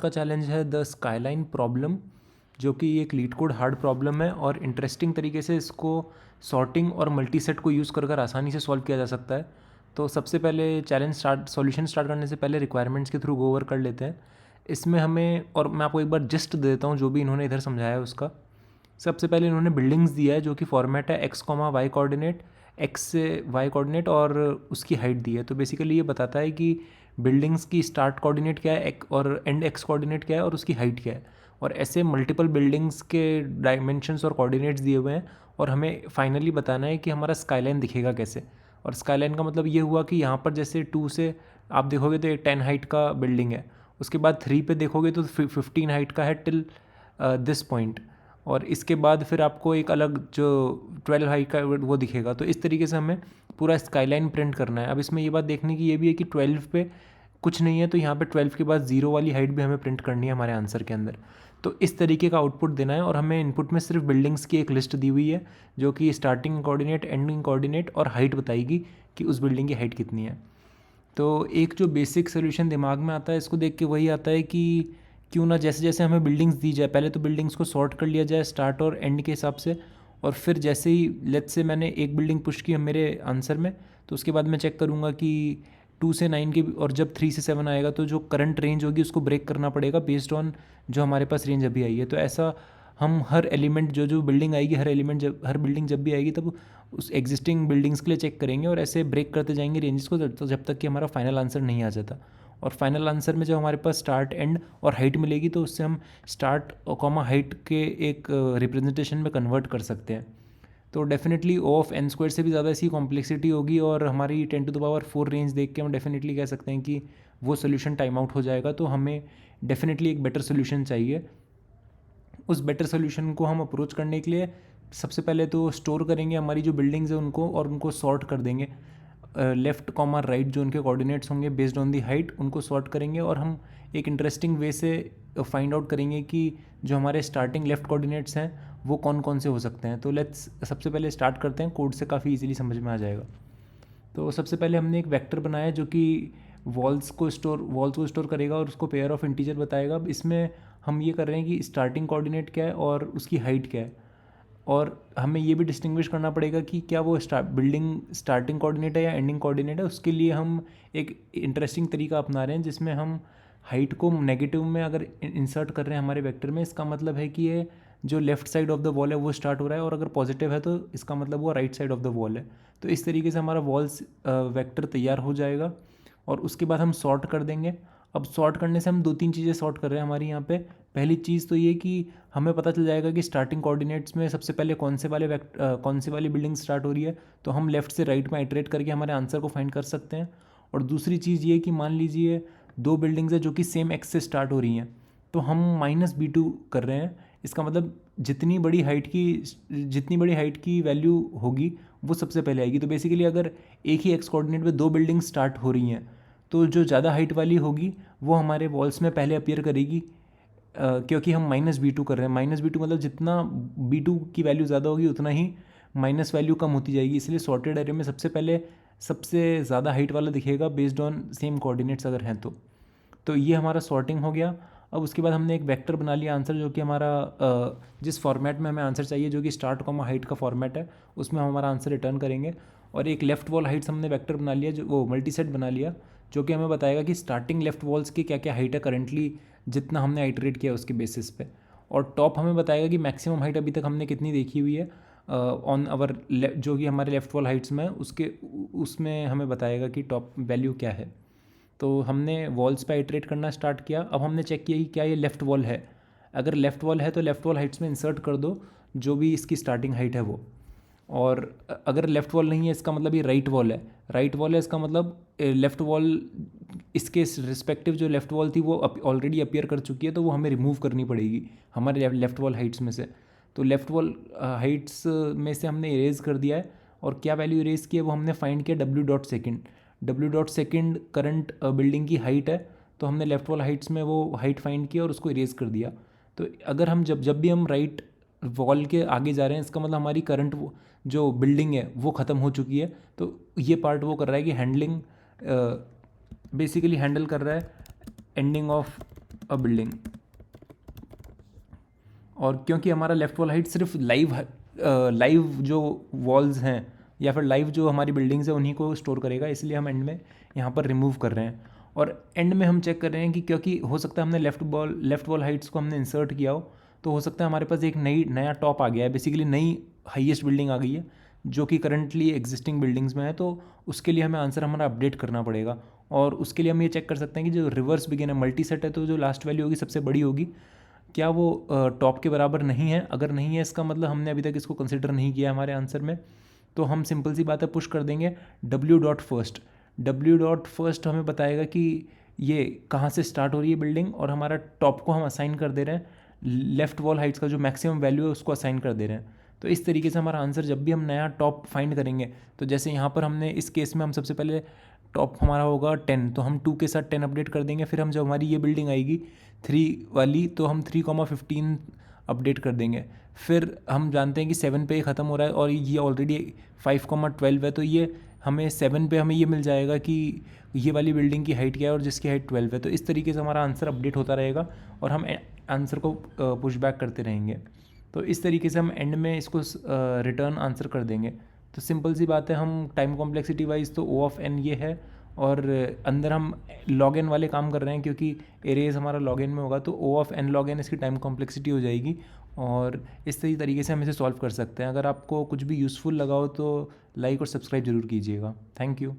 का चैलेंज है the skyline problem, जो कि एक लीड कोड हार्ड प्रॉब्लम है और इंटरेस्टिंग तरीके से इसको सॉर्टिंग और मल्टीसेट को यूज़ कर कर आसानी से सॉल्व किया जा सकता है। तो सबसे पहले सॉल्यूशन स्टार्ट करने से पहले रिक्वायरमेंट्स के थ्रू गो ओवर कर लेते हैं। इसमें हमें, और मैं आपको एक बार जस्ट दे देता हूँ जो भी इन्होंने इधर समझाया है उसका। सबसे पहले इन्होंने बिल्डिंग्स दिया है जो कि फॉर्मेट है x comma y coordinate, x से वाई कोऑर्डिनेट और उसकी हाइट दी है। तो बेसिकली ये बताता है कि बिल्डिंग्स की स्टार्ट कोऑर्डिनेट क्या है और एंड एक्स कोऑर्डिनेट क्या है और उसकी हाइट क्या है। और ऐसे मल्टीपल बिल्डिंग्स के डायमेंशंस और कोऑर्डिनेट्स दिए हुए हैं और हमें फाइनली बताना है कि हमारा स्काईलाइन दिखेगा कैसे। और स्काईलाइन का मतलब ये हुआ कि यहाँ पर जैसे 2 से आप देखोगे तो एक 10 हाइट का बिल्डिंग है, उसके बाद 3 पे देखोगे तो 15 हाइट का है टिल दिस पॉइंट, और इसके बाद फिर आपको एक अलग जो 12 हाइट का वो दिखेगा। तो इस तरीके से हमें पूरा स्काईलाइन प्रिंट करना है। अब इसमें ये बात देखने की ये भी है कि 12 पे कुछ नहीं है, तो यहाँ पे 12 के बाद 0 वाली हाइट भी हमें प्रिंट करनी है हमारे आंसर के अंदर। तो इस तरीके का आउटपुट देना है और हमें इनपुट में सिर्फ बिल्डिंग्स की एक लिस्ट दी हुई है जो कि स्टार्टिंग कोऑर्डिनेट, एंडिंग कोऑर्डिनेट और हाइट बताएगी कि उस बिल्डिंग की हाइट कितनी है। तो एक जो बेसिक सोल्यूशन दिमाग में आता है इसको देख के वही आता है कि क्यों ना जैसे जैसे हमें बिल्डिंग्स दी जाए, पहले तो बिल्डिंग्स को सॉर्ट कर लिया जाए स्टार्ट और एंड के हिसाब से, और फिर जैसे ही लेट्स से मैंने एक बिल्डिंग पुश की मेरे आंसर में, तो उसके बाद मैं चेक करूँगा कि 2 से 9 के, और जब 3 से 7 आएगा तो जो करंट रेंज होगी उसको ब्रेक करना पड़ेगा बेस्ड ऑन जो हमारे पास रेंज अभी आई है। तो ऐसा हम हर एलिमेंट जो बिल्डिंग आएगी, हर बिल्डिंग जब भी आएगी तब उस एग्जिस्टिंग बिल्डिंग्स के लिए चेक करेंगे और ऐसे ब्रेक करते जाएंगे रेंजेस को जब तक कि हमारा फाइनल आंसर नहीं आ जाता। और फाइनल आंसर में जब हमारे पास स्टार्ट एंड और हाइट मिलेगी तो उससे हम स्टार्ट कॉमा हाइट के एक रिप्रेजेंटेशन में कन्वर्ट कर सकते हैं। तो definitely O of N square से भी ज़्यादा इसकी कॉम्प्लेक्सिटी होगी और हमारी 10⁴ रेंज देख के हम डेफिनेटली कह सकते हैं कि वो सोल्यूशन टाइम आउट हो जाएगा। तो हमें डेफिनेटली एक बेटर सोल्यूशन चाहिए। उस बेटर सोल्यूशन को हम अप्रोच करने के लिए सबसे पहले तो स्टोर करेंगे हमारी जो बिल्डिंग्स है उनको, और उनको सॉर्ट कर देंगे लेफ़्ट कॉमा राइट, जो उनके कोऑर्डिनेट्स होंगे बेस्ड ऑन दी हाइट उनको सॉर्ट करेंगे। और हम एक इंटरेस्टिंग वे से फाइंड आउट करेंगे कि जो हमारे स्टार्टिंग लेफ़्ट कोऑर्डिनेट्स हैं वो कौन कौन से हो सकते हैं। तो लेट्स सबसे पहले स्टार्ट करते हैं, कोड से काफ़ी इजीली समझ में आ जाएगा। तो सबसे पहले हमने एक वेक्टर बनाया जो कि वॉल्स को स्टोर करेगा और उसको पेयर ऑफ इंटीजर बताएगा। अब इसमें हम ये कर रहे हैं कि स्टार्टिंग कोऑर्डिनेट क्या है और उसकी हाइट क्या है, और हमें ये भी डिस्टिंग्विश करना पड़ेगा कि क्या वो बिल्डिंग स्टार्टिंग कोऑर्डिनेट है या एंडिंग कोऑर्डिनेट है। उसके लिए हम एक इंटरेस्टिंग तरीका अपना रहे हैं जिसमें हम हाइट को नेगेटिव में अगर इंसर्ट कर रहे हैं हमारे वेक्टर में, इसका मतलब है कि ये जो left side of the wall है वो स्टार्ट हो रहा है, और अगर पॉजिटिव है तो इसका मतलब वो right side of the wall है। तो इस तरीके से हमारा वॉल्स वेक्टर तैयार हो जाएगा और उसके बाद हम सॉर्ट कर देंगे। अब सॉर्ट करने से हम 2-3 चीज़ें सॉर्ट कर रहे हैं हमारी यहाँ पे। पहली चीज़ तो ये कि हमें पता चल जाएगा कि स्टार्टिंग कोऑर्डिनेट्स में सबसे पहले कौन से वाली बिल्डिंग स्टार्ट हो रही है, तो हम लेफ़्ट से राइट में आइटरेट करके हमारे आंसर को फाइंड कर सकते हैं। और दूसरी चीज़ ये कि मान लीजिए 2 बिल्डिंग्स है जो कि सेम एक्स से स्टार्ट हो रही हैं, तो हम -b2 कर रहे हैं। इसका मतलब जितनी बड़ी हाइट की वैल्यू होगी वो सबसे पहले आएगी। तो बेसिकली अगर एक ही एक्स कोऑर्डिनेट में 2 बिल्डिंग स्टार्ट हो रही हैं तो जो ज़्यादा हाइट वाली होगी वो हमारे वॉल्स में पहले अपीयर करेगी, क्योंकि हम -b2 कर रहे हैं। -b2 मतलब जितना b2 की वैल्यू ज़्यादा होगी उतना ही माइनस वैल्यू कम होती जाएगी। इसलिए सॉर्टेड एरे में सबसे पहले सबसे ज़्यादा हाइट वाला दिखेगा बेस्ड ऑन सेम कोऑर्डिनेट्स अगर हैं तो ये हमारा सॉर्टिंग हो गया। अब उसके बाद हमने एक वेक्टर बना लिया आंसर, जो कि हमारा जिस फॉर्मेट में हमें आंसर चाहिए जो कि स्टार्ट कॉमा हाइट का फॉर्मेट है उसमें हम हमारा आंसर रिटर्न करेंगे। और एक लेफ़्ट वॉल हाइट्स हमने वेक्टर बना लिया, जो वो मल्टीसेट बना लिया, जो कि हमें बताएगा कि स्टार्टिंग लेफ़्ट वॉल्स की क्या क्या हाइट है करेंटली जितना हमने आइटरेट किया उसके बेसिस पे। और टॉप हमें बताएगा कि मैक्सिमम हाइट अभी तक हमने कितनी देखी हुई है ऑन आवर जो कि हमारे लेफ़्ट वॉल हाइट्स में उसमें हमें बताएगा कि टॉप वैल्यू क्या है। तो हमने वॉल्स पे आइटरेट करना स्टार्ट किया। अब हमने चेक किया कि क्या ये लेफ़्ट वॉल है। अगर लेफ़्ट वॉल है तो लेफ़्ट वॉल हाइट्स में इंसर्ट कर दो जो भी इसकी स्टार्टिंग हाइट है वो। और अगर लेफ़्ट वॉल नहीं है इसका मतलब ये राइट वॉल है। राइट वॉल है इसका मतलब लेफ़्ट वॉल इसके रिस्पेक्टिव जो लेफ़्ट वॉल थी वो ऑलरेडी अपीयर कर चुकी है, तो वो हमें रिमूव करनी पड़ेगी हमारे लेफ़्ट वॉल हाइट्स में से। तो लेफ़्ट वॉल हाइट्स में से हमने इरेज कर दिया है, और क्या वैल्यू इरेज की है वो हमने फाइंड किया w.2 करंट बिल्डिंग की हाइट है। तो हमने लेफ़्ट वॉल हाइट्स में वो हाइट फाइंड किया और उसको इरेज कर दिया। तो अगर हम जब भी हम राइट वॉल के आगे जा रहे हैं इसका मतलब हमारी करंट जो बिल्डिंग है वो ख़त्म हो चुकी है। तो ये पार्ट वो कर रहा है कि बेसिकली हैंडल कर रहा है एंडिंग ऑफ अ बिल्डिंग। और क्योंकि हमारा लेफ़्ट वॉल हाइट सिर्फ लाइव जो वॉल्स हैं या फिर लाइव जो हमारी बिल्डिंग्स हैं उन्हीं को स्टोर करेगा, इसलिए हम एंड में यहाँ पर रिमूव कर रहे हैं। और एंड में हम चेक कर रहे हैं कि क्योंकि हो सकता है हमने लेफ़्ट वॉल हाइट्स को हमने इंसर्ट किया हो, तो हो सकता है हमारे पास एक नया टॉप आ गया है, बेसिकली नई हाईएस्ट बिल्डिंग आ गई है जो कि करंटली एग्जिस्टिंग बिल्डिंग्स में है। तो उसके लिए हमें आंसर हमारा अपडेट करना पड़ेगा। और उसके लिए हम ये चेक कर सकते हैं कि जो रिवर्स बिगिन है, मल्टी सेट है, तो जो लास्ट वैल्यू होगी सबसे बड़ी होगी, क्या वो टॉप के बराबर नहीं है। अगर नहीं है इसका मतलब हमने अभी तक इसको कंसिडर नहीं किया हमारे आंसर में, तो हम सिंपल सी बात है पुश कर देंगे W.first। W.first हमें बताएगा कि ये कहाँ से स्टार्ट हो रही है बिल्डिंग, और हमारा टॉप को हम असाइन कर दे रहे हैं, लेफ़्ट वॉल हाइट्स का जो मैक्सिमम वैल्यू है उसको असाइन कर दे रहे हैं। तो इस तरीके से हमारा आंसर, जब भी हम नया टॉप फाइंड करेंगे, तो जैसे यहाँ पर हमने इस केस में हम सबसे पहले टॉप हमारा होगा 10, तो हम 2 के साथ 10 अपडेट कर देंगे। फिर हम जब हमारी ये बिल्डिंग आएगी 3 वाली, तो हम 3,15 अपडेट कर देंगे। फिर हम जानते हैं कि 7 पे ख़त्म हो रहा है और ये ऑलरेडी 5,12 है, तो ये हमें 7 पे हमें ये मिल जाएगा कि ये वाली बिल्डिंग की हाइट क्या है और जिसकी हाइट 12 है। तो इस तरीके से हमारा आंसर अपडेट होता रहेगा और हम आंसर को पुश बैक करते रहेंगे। तो इस तरीके से हम एंड में इसको रिटर्न आंसर कर देंगे। तो सिंपल सी बात है, हम टाइम कॉम्प्लेक्सिटी वाइज तो O ऑफ n ये है, और अंदर हम log n वाले काम कर रहे हैं क्योंकि एरेज हमारा log n में होगा, तो O of n log n इसकी टाइम कॉम्प्लेक्सिटी हो जाएगी। और इस तरीके से हम इसे सॉल्व कर सकते हैं। अगर आपको कुछ भी यूज़फुल लगा हो तो लाइक और सब्सक्राइब ज़रूर कीजिएगा। Thank you.